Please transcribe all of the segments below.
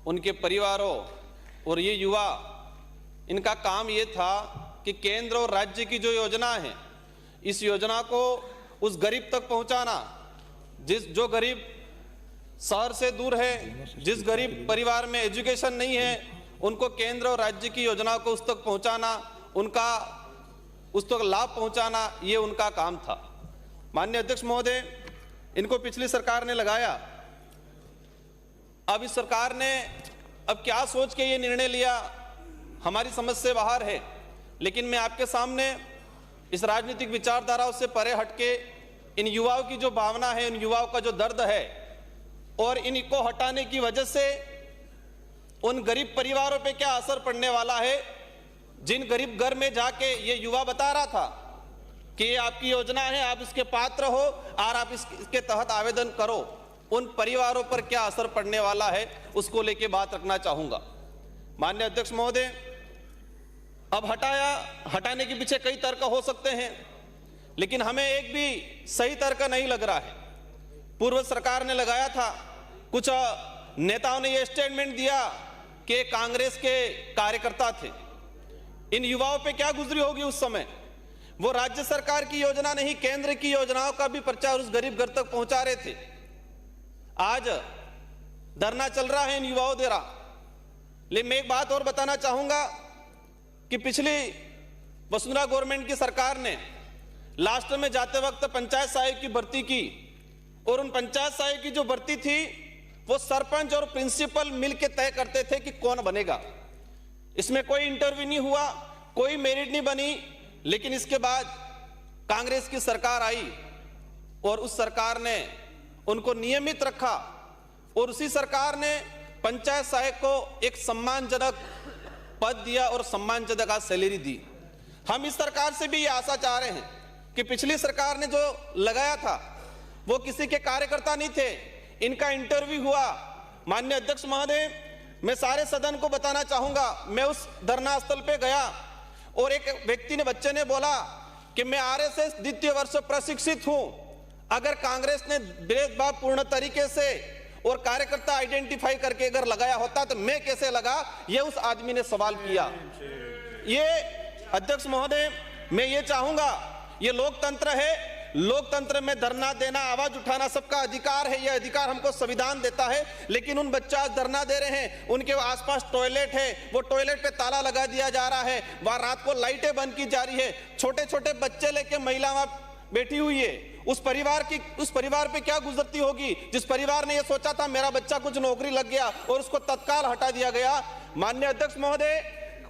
उनके परिवारों और ये युवा, इनका काम ये था कि केंद्र और राज्य की जो योजना है, इस योजना को उस गरीब तक पहुंचाना, जो गरीब शहर से दूर है, जिस गरीब परिवार में एजुकेशन नहीं है, उनको केंद्र और राज्य की योजना को उस तक पहुंचाना, उनका उस तक लाभ पहुंचाना, ये उनका काम था। माननीय अध्यक्ष महोदय, इनको पिछली सरकार ने लगाया। अब इस सरकार ने अब क्या सोच के ये निर्णय लिया, हमारी समझ से बाहर है। लेकिन मैं आपके सामने इस राजनीतिक विचारधाराओं से परे हटके इन युवाओं की जो भावना है, इन युवाओं का जो दर्द है, और इनको हटाने की वजह से उन गरीब परिवारों पे क्या असर पड़ने वाला है, जिन गरीब घर में जाके ये युवा बता रहा था कि ये आपकी योजना है, आप इसके पात्र हो और आप इसके तहत आवेदन करो, उन परिवारों पर क्या असर पड़ने वाला है, उसको लेके बात रखना चाहूंगा। माननीय अध्यक्ष महोदय, अब हटाने के पीछे कई तर्क हो सकते हैं, लेकिन हमें एक भी सही तर्क नहीं लग रहा है। पूर्व सरकार ने लगाया था, कुछ नेताओं ने यह स्टेटमेंट दिया कि कांग्रेस के कार्यकर्ता थे। इन युवाओं पे क्या गुजरी होगी उस समय। वो राज्य सरकार की योजना नहीं, केंद्र की योजनाओं का भी प्रचार उस गरीब घर तक पहुंचा रहे थे। आज धरना चल रहा है इन युवाओं द्वारा। लेकिन मैं एक बात और बताना चाहूंगा कि पिछली वसुंधरा गवर्नमेंट की सरकार ने लास्ट में जाते वक्त पंचायत सहायक की भर्ती की, और उन पंचायत सहायक की जो भर्ती थी वो सरपंच और प्रिंसिपल मिलकर तय करते थे कि कौन बनेगा। इसमें कोई इंटरव्यू नहीं हुआ, कोई मेरिट नहीं बनी। लेकिन इसके बाद कांग्रेस की सरकार आई और उस सरकार ने उनको नियमित रखा, और उसी सरकार ने पंचायत सहायक को एक सम्मानजनक पद दिया और सम्मानजनक सैलरी दी। हम इस सरकार से भी ये आशा चाह रहे हैं कि पिछली सरकार ने जो लगाया था वो किसी के कार्यकर्ता नहीं थे, इनका इंटरव्यू हुआ। माननीय अध्यक्ष महोदय, मैं सारे सदन को बताना चाहूंगा, मैं उस धरना स्थल पे गया और एक व्यक्ति ने, बच्चे ने बोला कि मैं आरएसएस द्वितीय वर्ष प्रशिक्षित हूं। अगर कांग्रेस ने भेदभाव पूर्ण तरीके से और कार्यकर्ता आइडेंटिफाई करके अगर लगाया होता तो मैं कैसे लगा, ये उस आदमी ने सवाल किया। ये अध्यक्ष महोदय, मैं ये चाहूंगा, ये लोकतंत्र है, लोकतंत्र में धरना देना, आवाज उठाना सबका अधिकार है, यह अधिकार हमको संविधान देता है। लेकिन उन बच्चा आज धरना दे रहे हैं, उनके आसपास टॉयलेट है, वो टॉयलेट पे ताला लगा दिया जा रहा है, वहां रात को लाइटें बंद की जा रही है, छोटे छोटे बच्चे लेके महिला वहां बैठी हुई है। उस परिवार पे क्या गुजरती होगी, जिस परिवार ने यह सोचा था मेरा बच्चा कुछ नौकरी लग गया और उसको तत्काल हटा दिया गया। माननीय अध्यक्ष महोदय,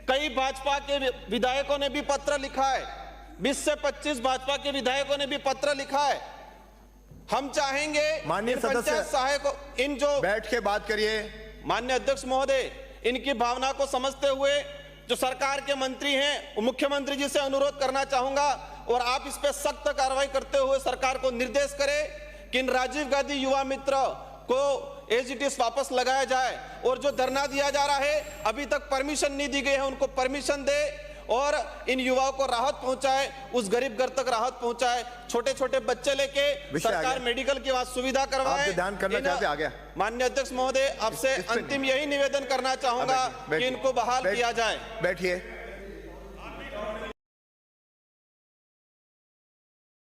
कई भाजपा के विधायकों ने भी पत्र लिखा है, 20 से 25 भाजपा के विधायकों ने भी पत्र लिखा है। हम चाहेंगे माननीय सदस्य सहायकों, इन जो बैठ के बात करिए। माननीय अध्यक्ष महोदय, इनकी भावना को समझते हुए जो सरकार के मंत्री हैं, मुख्यमंत्री जी से अनुरोध करना चाहूंगा, और आप इस पे सख्त कार्रवाई करते हुए सरकार को निर्देश करें कि इन राजीव गांधी युवा मित्र को एज इट इज वापस लगाया जाए, और जो धरना दिया जा रहा है अभी तक परमिशन नहीं दी गई है, उनको परमिशन दे और इन युवाओं को राहत पहुंचाए, उस गरीब घर तक राहत पहुंचाए। छोटे छोटे बच्चे लेके सरकार मेडिकल की सुविधा करवाए। ध्यान करना चाहते, आ गया। माननीय अध्यक्ष महोदय, आपसे अंतिम यही निवेदन करना चाहूंगा कि इनको बहाल किया जाए। बैठिए।